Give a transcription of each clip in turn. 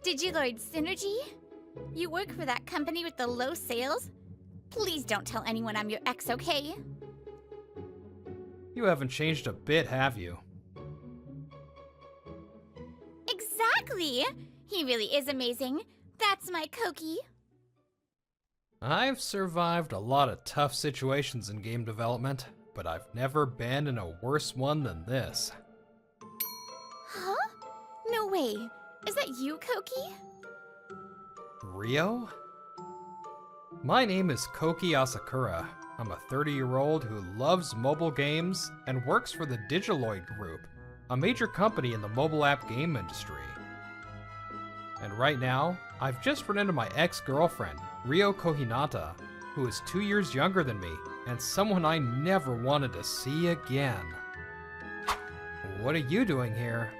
Digiloid Synergy? You work for that company with the low sales? Please don't tell anyone I'm your ex, okay? You haven't changed a bit, have you? Exactly! He really is amazing. That's my Koki. I've survived a lot of tough situations in game development, but I've never been in a worse one than this. Huh? No way. Is that you, Koki? Rio? My name is Koki Asakura. I'm a 30-year-old who loves mobile games and works for the Digiloid Group, a major company in the mobile app game industry. And right now, I've just run into my ex-girlfriend, Rio Kohinata, who is 2 years younger than me and someone I never wanted to see again. What are you doing here?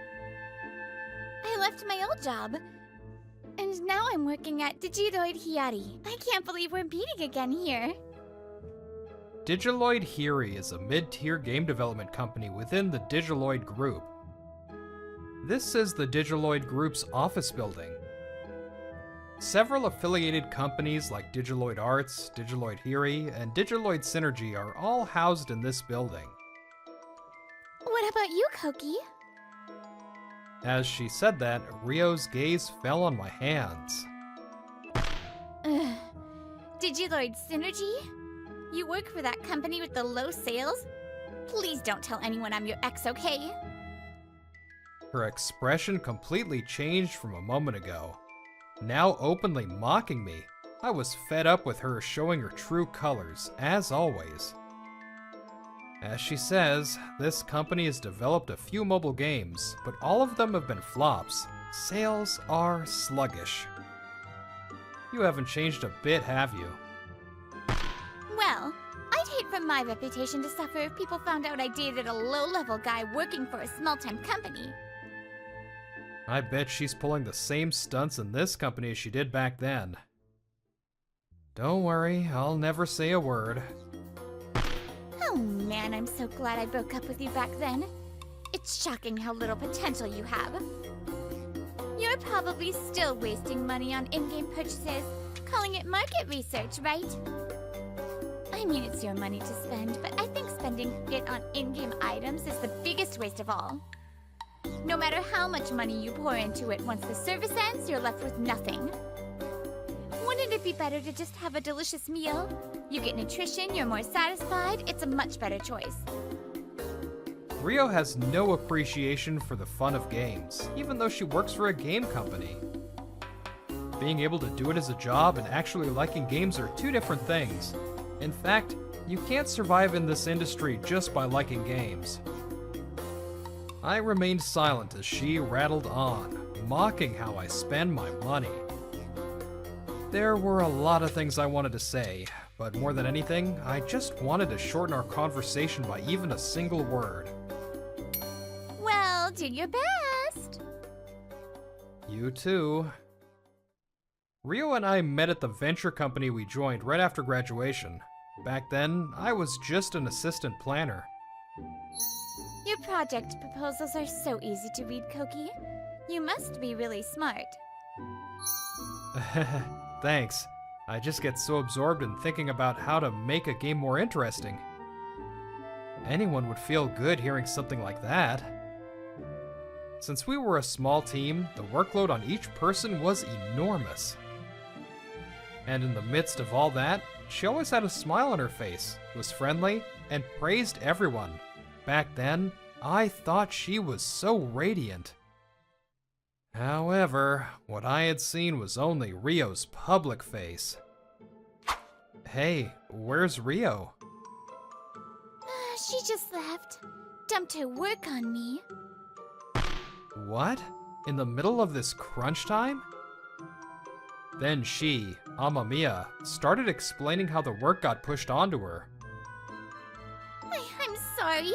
I left my old job. And now I'm working at Digiloid Hiyari. I can't believe we're meeting again here. Digiloid Hiri is a mid-tier game development company within the Digiloid Group. This is the Digiloid Group's office building. Several affiliated companies like Digiloid Arts, Digiloid Hiri, and Digiloid Synergy are all housed in this building. What about you, Koki? As she said that, Rio's gaze fell on my hands. Digiloid Synergy? You work for that company with the low sales? Please don't tell anyone I'm your ex, okay? Her expression completely changed from a moment ago. Now openly mocking me, I was fed up with her showing her true colors, as always. As she says, this company has developed a few mobile games, but all of them have been flops. Sales are sluggish. You haven't changed a bit, have you? Well, I'd hate for my reputation to suffer if people found out I dated a low-level guy working for a small-time company. I bet she's pulling the same stunts in this company as she did back then. Don't worry, I'll never say a word. Oh man, I'm so glad I broke up with you back then. It's shocking how little potential you have. You're probably still wasting money on in-game purchases, calling it market research, right? I mean, it's your money to spend, but I think spending it on in-game items is the biggest waste of all. No matter how much money you pour into it, once the service ends, you're left with nothing. Wouldn't it be better to just have a delicious meal? You get nutrition, you're more satisfied, it's a much better choice. Rio has no appreciation for the fun of games, even though she works for a game company. Being able to do it as a job and actually liking games are two different things. In fact, you can't survive in this industry just by liking games. I remained silent as she rattled on, mocking how I spend my money. There were a lot of things I wanted to say, but more than anything, I just wanted to shorten our conversation by even a single word. Well, do your best! You too. Rio and I met at the venture company we joined right after graduation. Back then, I was just an assistant planner. Your project proposals are so easy to read, Koki. You must be really smart. Thanks. I just get so absorbed in thinking about how to make a game more interesting. Anyone would feel good hearing something like that. Since we were a small team, the workload on each person was enormous. And in the midst of all that, she always had a smile on her face, was friendly, and praised everyone. Back then, I thought she was so radiant. However, what I had seen was only Rio's public face. Hey, where's Rio? She just left. Dumped her work on me. What? In the middle of this crunch time? Then she, Amamiya, started explaining how the work got pushed onto her. I'm sorry.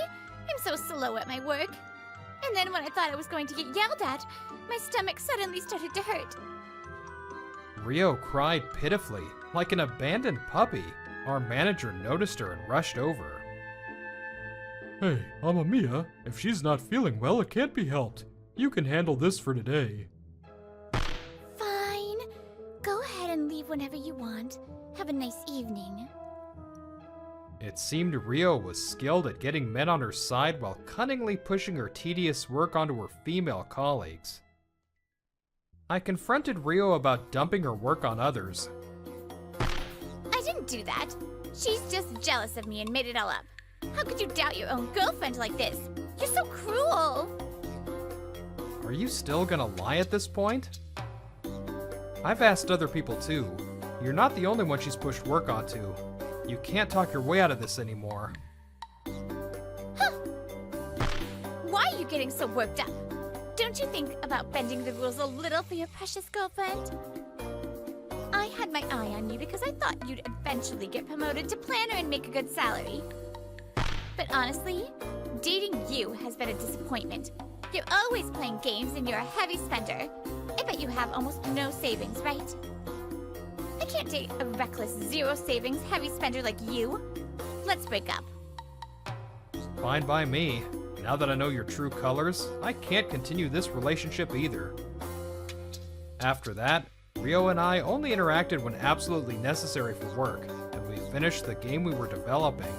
I'm so slow at my work. And then when I thought I was going to get yelled at, my stomach suddenly started to hurt. Rio cried pitifully, like an abandoned puppy. Our manager noticed her and rushed over. Hey, Amamiya, if she's not feeling well, it can't be helped. You can handle this for today. leave whenever you want. Have a nice evening. It seemed Rio was skilled at getting men on her side while cunningly pushing her tedious work onto her female colleagues. I confronted Rio about dumping her work on others. I didn't do that. She's just jealous of me and made it all up. How could you doubt your own girlfriend like this? You're so cruel! Are you still gonna lie at this point? I've asked other people too. You're not the only one she's pushed work onto. You can't talk your way out of this anymore. Huh. Why are you getting so worked up? Don't you think about bending the rules a little for your precious girlfriend? I had my eye on you because I thought you'd eventually get promoted to planner and make a good salary. But honestly, dating you has been a disappointment. You're always playing games and you're a heavy spender. I bet you have almost no savings, right? I can't date a reckless, zero savings, heavy spender like you. Let's break up. Fine by me. Now that I know your true colors, I can't continue this relationship either. After that, Rio and I only interacted when absolutely necessary for work, and we finished the game we were developing.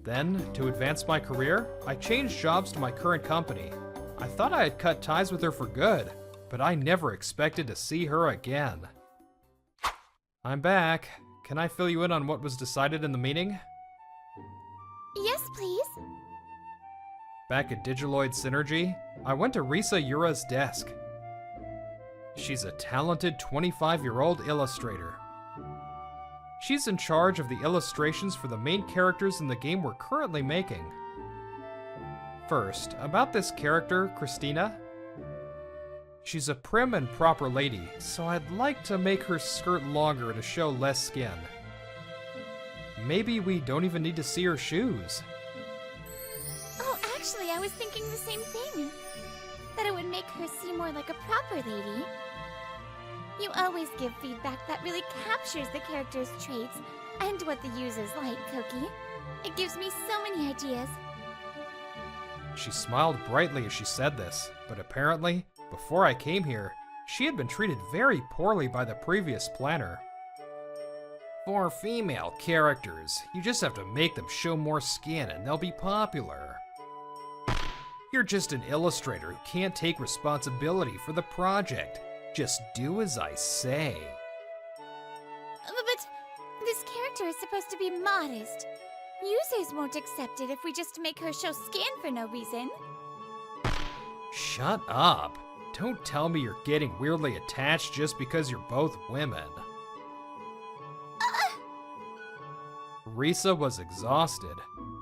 Then, to advance my career, I changed jobs to my current company. I thought I had cut ties with her for good, but I never expected to see her again. I'm back. Can I fill you in on what was decided in the meeting? Yes, please. Back at Digitaloid Synergy, I went to Risa Yura's desk. She's a talented 25-year-old illustrator. She's in charge of the illustrations for the main characters in the game we're currently making. First, about this character, Christina. She's a prim and proper lady, so I'd like to make her skirt longer to show less skin. Maybe we don't even need to see her shoes. Oh, actually, I was thinking the same thing. That it would make her seem more like a proper lady. You always give feedback that really captures the character's traits and what the users like, Koki. It gives me so many ideas. She smiled brightly as she said this, but apparently, before I came here, she had been treated very poorly by the previous planner. For female characters, you just have to make them show more skin and they'll be popular. You're just an illustrator who can't take responsibility for the project. Just do as I say. But this character is supposed to be modest. Users won't accept it if we just make her show skin for no reason. Shut up. Don't tell me you're getting weirdly attached just because you're both women. Risa was exhausted,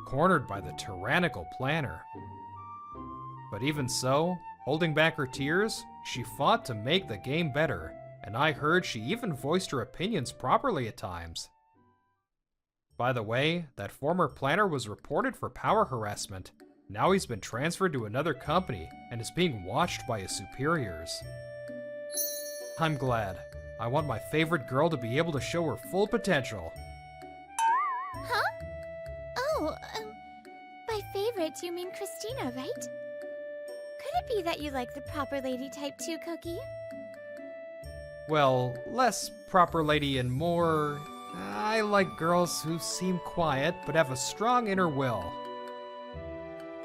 cornered by the tyrannical planner. But even so, holding back her tears, she fought to make the game better, and I heard she even voiced her opinions properly at times. By the way, that former planner was reported for power harassment. Now he's been transferred to another company and is being watched by his superiors. I'm glad. I want my favorite girl to be able to show her full potential. Huh? Oh, by favorite, you mean Christina, right? Could it be that you like the proper lady type too, Koki? Well, less proper lady and more... I like girls who seem quiet but have a strong inner will.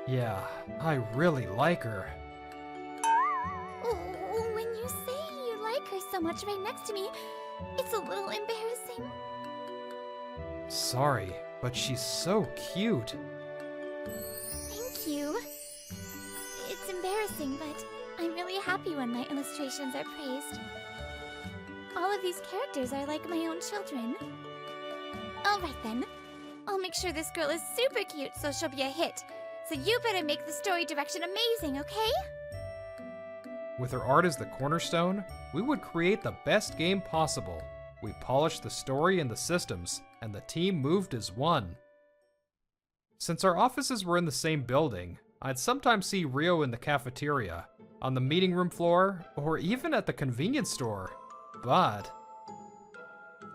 Yeah, I really like her. Oh, when you say you like her so much right next to me, it's a little embarrassing. Sorry, but she's so cute. Thank you. It's embarrassing, but I'm really happy when my illustrations are praised. All of these characters are like my own children. Alright then. I'll make sure this girl is super cute so she'll be a hit. So you better make the story direction amazing, okay? With her art as the cornerstone, we would create the best game possible. We polished the story and the systems, and the team moved as one. Since our offices were in the same building, I'd sometimes see Rio in the cafeteria, on the meeting room floor, or even at the convenience store. But...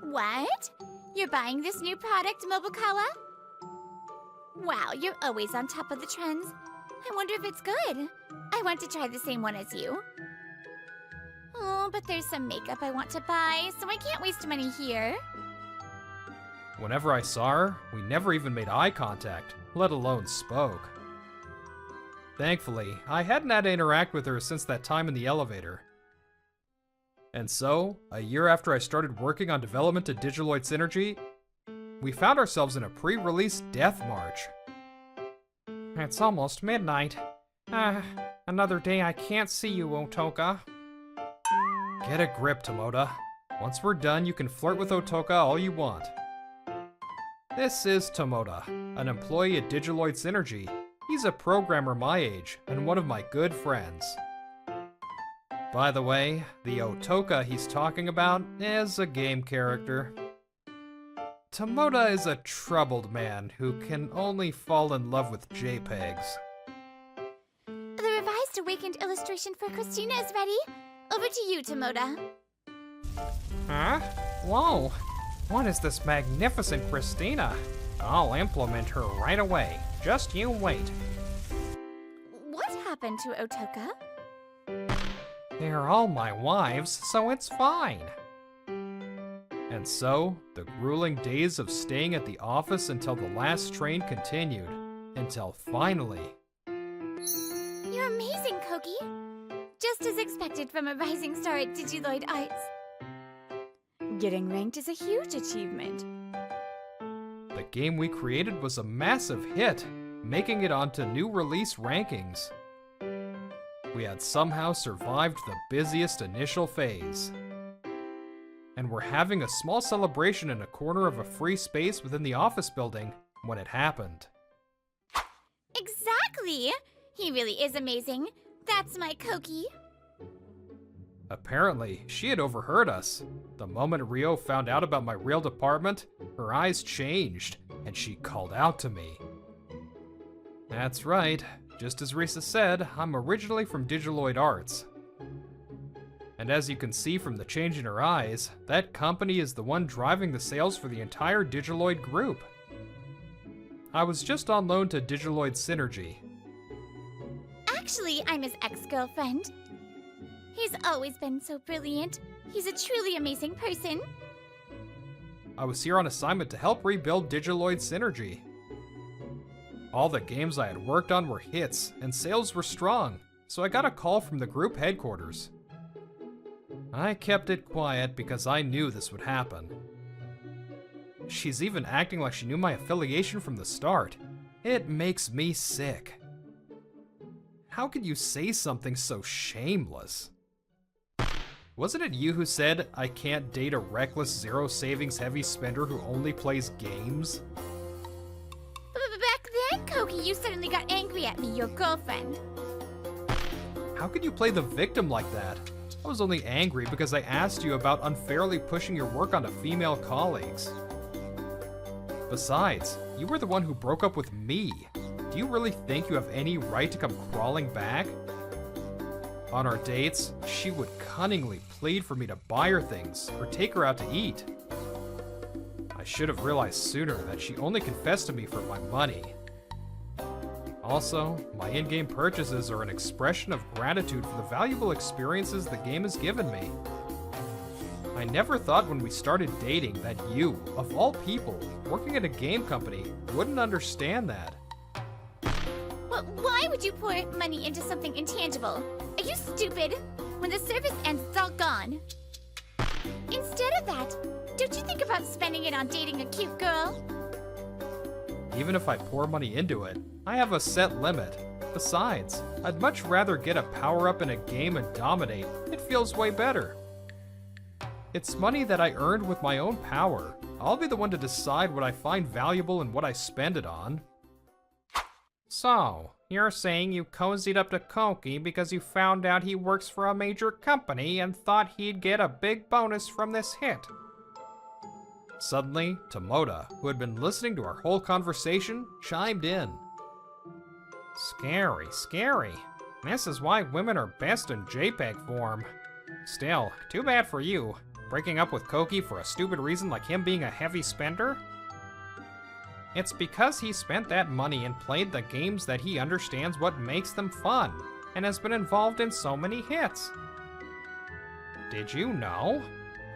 What? You're buying this new product, Mobukawa? Wow, you're always on top of the trends. I wonder if it's good. I want to try the same one as you. Oh, but there's some makeup I want to buy, so I can't waste money here. Whenever I saw her, we never even made eye contact, let alone spoke. Thankfully, I hadn't had to interact with her since that time in the elevator. And so, a year after I started working on development to Digitaloid Synergy, we found ourselves in a pre-release death march. It's almost midnight. Another day I can't see you, Otoka. Get a grip, Tomoda. Once we're done, you can flirt with Otoka all you want. This is Tomoda, an employee at Digitaloid Synergy. He's a programmer my age, and one of my good friends. By the way, the Otoka he's talking about is a game character. Tomoda is a troubled man who can only fall in love with JPEGs. The revised awakened illustration for Christina is ready. Over to you, Tomoda. Huh? Whoa! What is this magnificent Christina? I'll implement her right away. Just you wait. What happened to Otoka? They're all my wives, so it's fine. And so, the grueling days of staying at the office until the last train continued, until finally... You're amazing, Koki. Just as expected from a rising star at Digitaloid Arts. Getting ranked is a huge achievement. The game we created was a massive hit, making it onto new release rankings. We had somehow survived the busiest initial phase. And we're having a small celebration in a corner of a free space within the office building when it happened. Exactly! He really is amazing. That's my Koki. Apparently, she had overheard us. The moment Rio found out about my real department, her eyes changed, and she called out to me. That's right. Just as Risa said, I'm originally from Digitaloid Arts. And as you can see from the change in her eyes, that company is the one driving the sales for the entire Digitaloid group. I was just on loan to Digitaloid Synergy. Actually, I'm his ex-girlfriend. He's always been so brilliant. He's a truly amazing person. I was here on assignment to help rebuild Digitaloid Synergy. All the games I had worked on were hits, and sales were strong, so I got a call from the group headquarters. I kept it quiet because I knew this would happen. She's even acting like she knew my affiliation from the start. It makes me sick. How could you say something so shameless? Wasn't it you who said, I can't date a reckless, zero-savings heavy spender who only plays games? Back then, Koki, you suddenly got angry at me, your girlfriend. How could you play the victim like that? I was only angry because I asked you about unfairly pushing your work onto female colleagues. Besides, you were the one who broke up with me. Do you really think you have any right to come crawling back? On our dates, she would cunningly plead for me to buy her things or take her out to eat. I should have realized sooner that she only confessed to me for my money. Also, my in-game purchases are an expression of gratitude for the valuable experiences the game has given me. I never thought when we started dating that you, of all people, working at a game company, wouldn't understand that. Well, why would you pour money into something intangible? Are you stupid? When the service ends, it's all gone. Instead of that, don't you think about spending it on dating a cute girl? Even if I pour money into it, I have a set limit. Besides, I'd much rather get a power-up in a game and dominate. It feels way better. It's money that I earned with my own power. I'll be the one to decide what I find valuable and what I spend it on. So, you're saying you cozied up to Koki because you found out he works for a major company and thought he'd get a big bonus from this hit? Suddenly, Tomoda, who had been listening to our whole conversation, chimed in. Scary, scary. This is why women are best in JPEG form. Still, too bad for you. Breaking up with Koki for a stupid reason like him being a heavy spender? It's because he spent that money and played the games that he understands what makes them fun, and has been involved in so many hits. Did you know?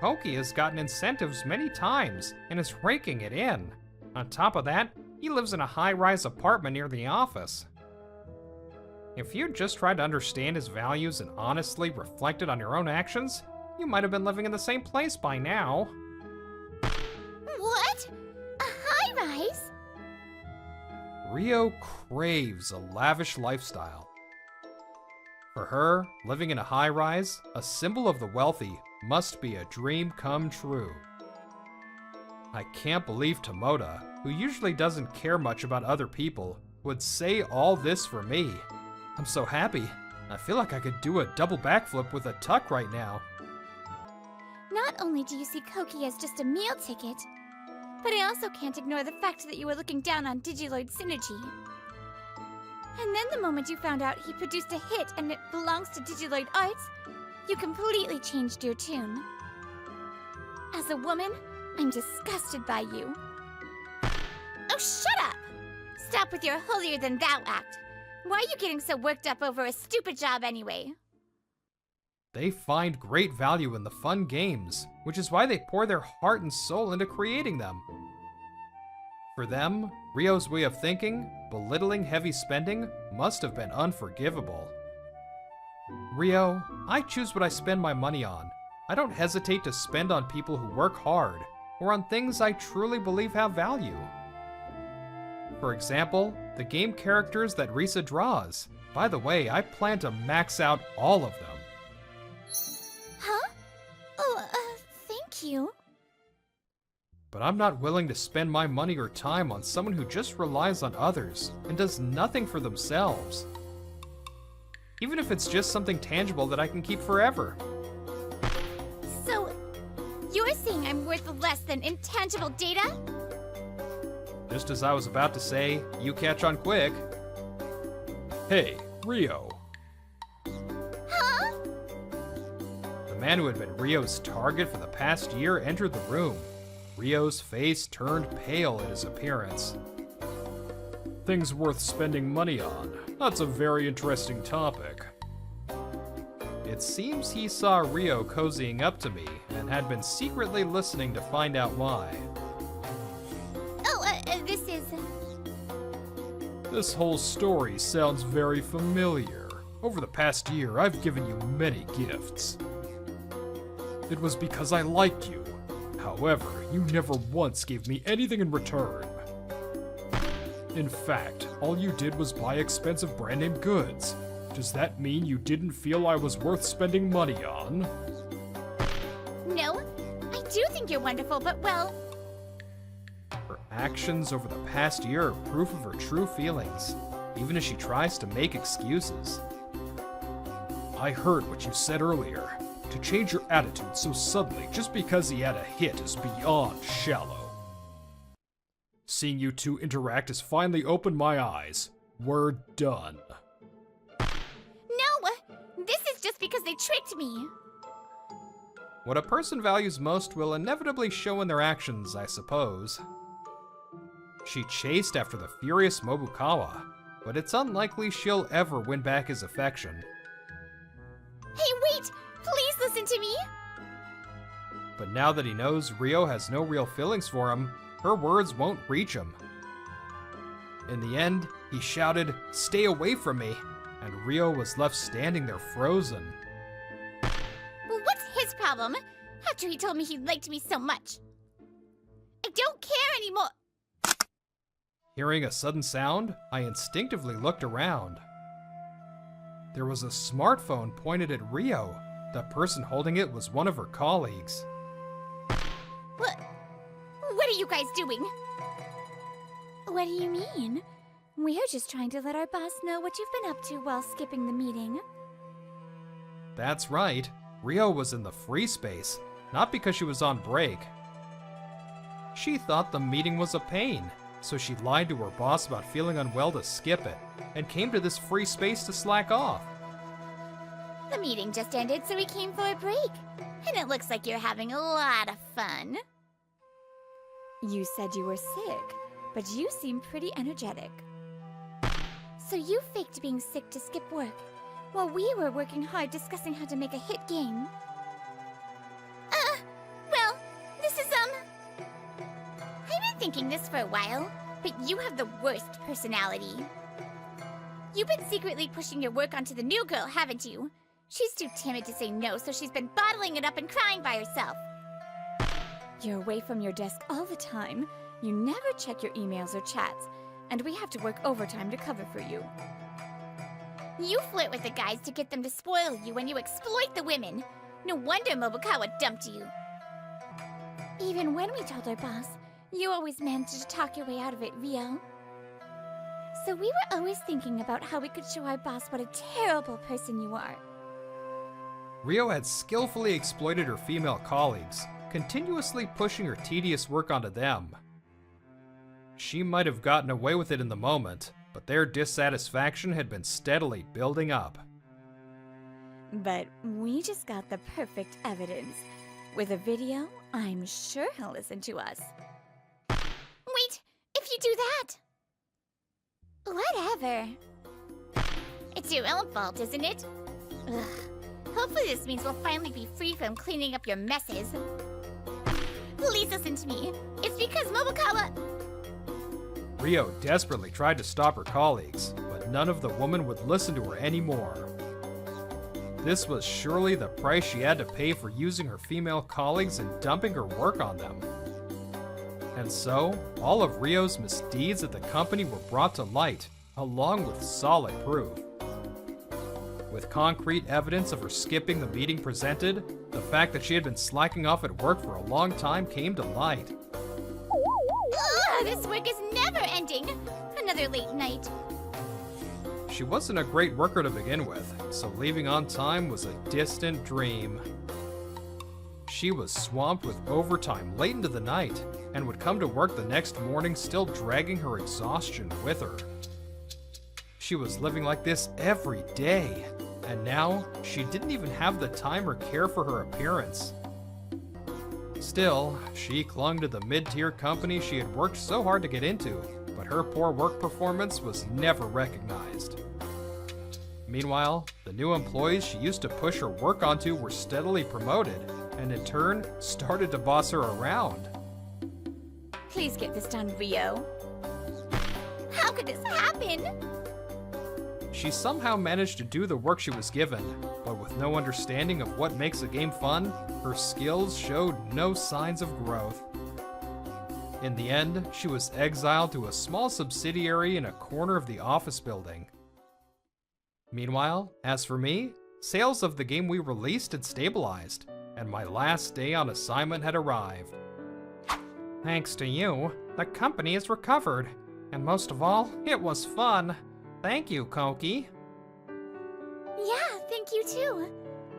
Koki has gotten incentives many times and is raking it in. On top of that, he lives in a high-rise apartment near the office. If you'd just tried to understand his values and honestly reflected on your own actions, you might have been living in the same place by now. What? A high-rise? Rio craves a lavish lifestyle. For her, living in a high-rise, a symbol of the wealthy, must be a dream come true. I can't believe Tomoda, who usually doesn't care much about other people, would say all this for me. I'm so happy. I feel like I could do a double backflip with a tuck right now. Not only do you see Koki as just a meal ticket, but I also can't ignore the fact that you were looking down on Digiloid Synergy. And then the moment you found out he produced a hit and it belongs to Digiloid Arts, you completely changed your tune. As a woman, I'm disgusted by you. Oh, shut up! Stop with your holier-than-thou act. Why are you getting so worked up over a stupid job anyway? They find great value in the fun games, which is why they pour their heart and soul into creating them. For them, Rio's way of thinking, belittling heavy spending, must have been unforgivable. Rio, I choose what I spend my money on. I don't hesitate to spend on people who work hard, or on things I truly believe have value. For example, the game characters that Risa draws. By the way, I plan to max out all of them. Huh? Oh, thank you. But I'm not willing to spend my money or time on someone who just relies on others and does nothing for themselves. Even if it's just something tangible that I can keep forever. So, you're saying I'm worth less than intangible data? Just as I was about to say, you catch on quick. Hey, Rio. Huh? The man who had been Rio's target for the past year entered the room. Rio's face turned pale at his appearance. Things worth spending money on. That's a very interesting topic. It seems he saw Rio cozying up to me and had been secretly listening to find out why. This is... This whole story sounds very familiar. Over the past year, I've given you many gifts. It was because I liked you. However, you never once gave me anything in return. In fact, all you did was buy expensive brand-name goods. Does that mean you didn't feel I was worth spending money on? No, I do think you're wonderful, but well... Her actions over the past year are proof of her true feelings, even as she tries to make excuses. I heard what you said earlier. To change your attitude so suddenly just because he had a hit is beyond shallow. Seeing you two interact has finally opened my eyes. We're done. No! This is just because they tricked me! What a person values most will inevitably show in their actions, I suppose. She chased after the furious Mobukawa, but it's unlikely she'll ever win back his affection. Hey, wait! Please listen to me! But now that he knows Rio has no real feelings for him, her words won't reach him. In the end, he shouted, "Stay away from me!" and Rio was left standing there frozen. Well, what's his problem? After he told me he liked me so much. I don't care anymore! Hearing a sudden sound, I instinctively looked around. There was a smartphone pointed at Rio. The person holding it was one of her colleagues. What are you guys doing? What do you mean? We're just trying to let our boss know what you've been up to while skipping the meeting. That's right. Rio was in the free space, not because she was on break. She thought the meeting was a pain, so she lied to her boss about feeling unwell to skip it, and came to this free space to slack off. The meeting just ended, so we came for a break. And it looks like you're having a lot of fun. You said you were sick, but you seem pretty energetic. So you faked being sick to skip work, while we were working hard discussing how to make a hit game. thinking this for a while, but you have the worst personality. You've been secretly pushing your work onto the new girl, haven't you? She's too timid to say no, so she's been bottling it up and crying by herself. You're away from your desk all the time. You never check your emails or chats, and we have to work overtime to cover for you. You flirt with the guys to get them to spoil you, and you exploit the women. No wonder Mobukawa dumped you. Even when we told our boss, you always managed to talk your way out of it, Rio. So we were always thinking about how we could show our boss what a terrible person you are. Rio had skillfully exploited her female colleagues, continuously pushing her tedious work onto them. She might have gotten away with it in the moment, but their dissatisfaction had been steadily building up. But we just got the perfect evidence. With a video, I'm sure he'll listen to us. Wait! If you do that! Whatever. It's your own fault, isn't it? Ugh. Hopefully this means we'll finally be free from cleaning up your messes. Please listen to me. It's because Mobukawa... Rio desperately tried to stop her colleagues, but none of the women would listen to her anymore. This was surely the price she had to pay for using her female colleagues and dumping her work on them. And so, all of Rio's misdeeds at the company were brought to light, along with solid proof. With concrete evidence of her skipping the meeting presented, the fact that she had been slacking off at work for a long time came to light. Ugh, this work is never ending! Another late night. She wasn't a great worker to begin with, so leaving on time was a distant dream. She was swamped with overtime late into the night, and would come to work the next morning still dragging her exhaustion with her. She was living like this every day, and now she didn't even have the time or care for her appearance. Still, she clung to the mid-tier company she had worked so hard to get into, but her poor work performance was never recognized. Meanwhile, the new employees she used to push her work onto were steadily promoted, and in turn, started to boss her around. Please get this done, Rio. How could this happen? She somehow managed to do the work she was given, but with no understanding of what makes a game fun, her skills showed no signs of growth. In the end, she was exiled to a small subsidiary in a corner of the office building. Meanwhile, as for me, sales of the game we released had stabilized, and my last day on assignment had arrived. Thanks to you, the company has recovered, and most of all, it was fun. Thank you, Koki. Yeah, thank you too.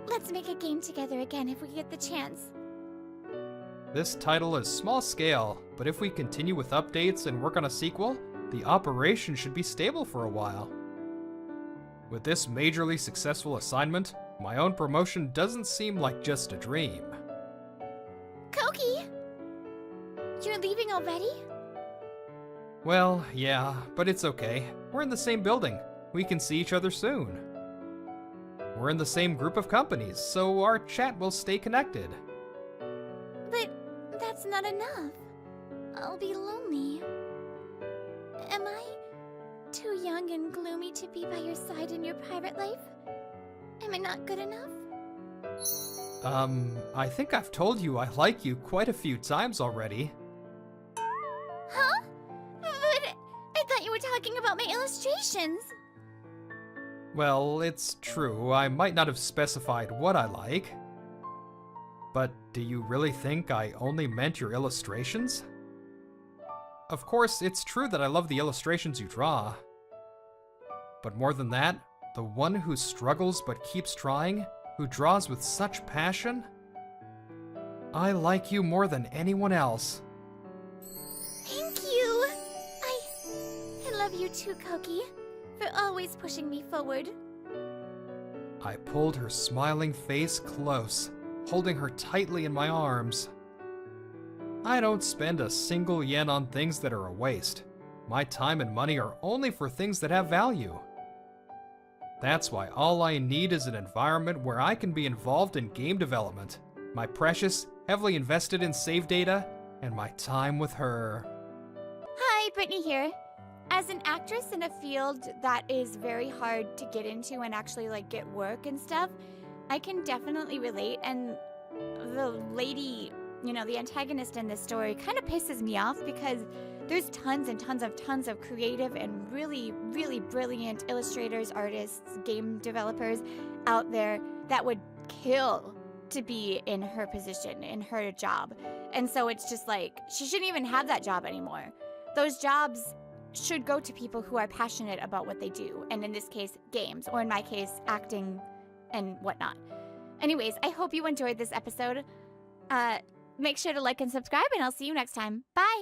Let's make a game together again if we get the chance. This title is small scale, but if we continue with updates and work on a sequel, the operation should be stable for a while. With this majorly successful assignment, my own promotion doesn't seem like just a dream. Koki! You're leaving already? Well, yeah, but it's okay. We're in the same building. We can see each other soon. We're in the same group of companies, so our chat will stay connected. But that's not enough. I'll be lonely. Am I too young and gloomy to be by your side in your private life? Am I not good enough? I think I've told you I like you quite a few times already. Huh? But I thought you were talking about my illustrations. Well, it's true, I might not have specified what I like. But do you really think I only meant your illustrations? Of course, it's true that I love the illustrations you draw. But more than that, the one who struggles but keeps trying, who draws with such passion, I like you more than anyone else. Thank you. I love you too, Koki, for always pushing me forward. I pulled her smiling face close, holding her tightly in my arms. I don't spend a single yen on things that are a waste. My time and money are only for things that have value. That's why all I need is an environment where I can be involved in game development, my precious, heavily invested in save data, and my time with her. Hey, Brittany here. As an actress in a field that is very hard to get into and actually like get work and stuff, I can definitely relate. And the lady, you know, the antagonist in this story kind of pisses me off because there's tons and tons of creative and really, really brilliant illustrators, artists, game developers out there that would kill to be in her position, in her job. And so it's just like, she shouldn't even have that job anymore. Those jobs should go to people who are passionate about what they do. And in this case, games, or in my case, acting and whatnot. Anyways, I hope you enjoyed this episode. Make sure to like and subscribe, and I'll see you next time. Bye!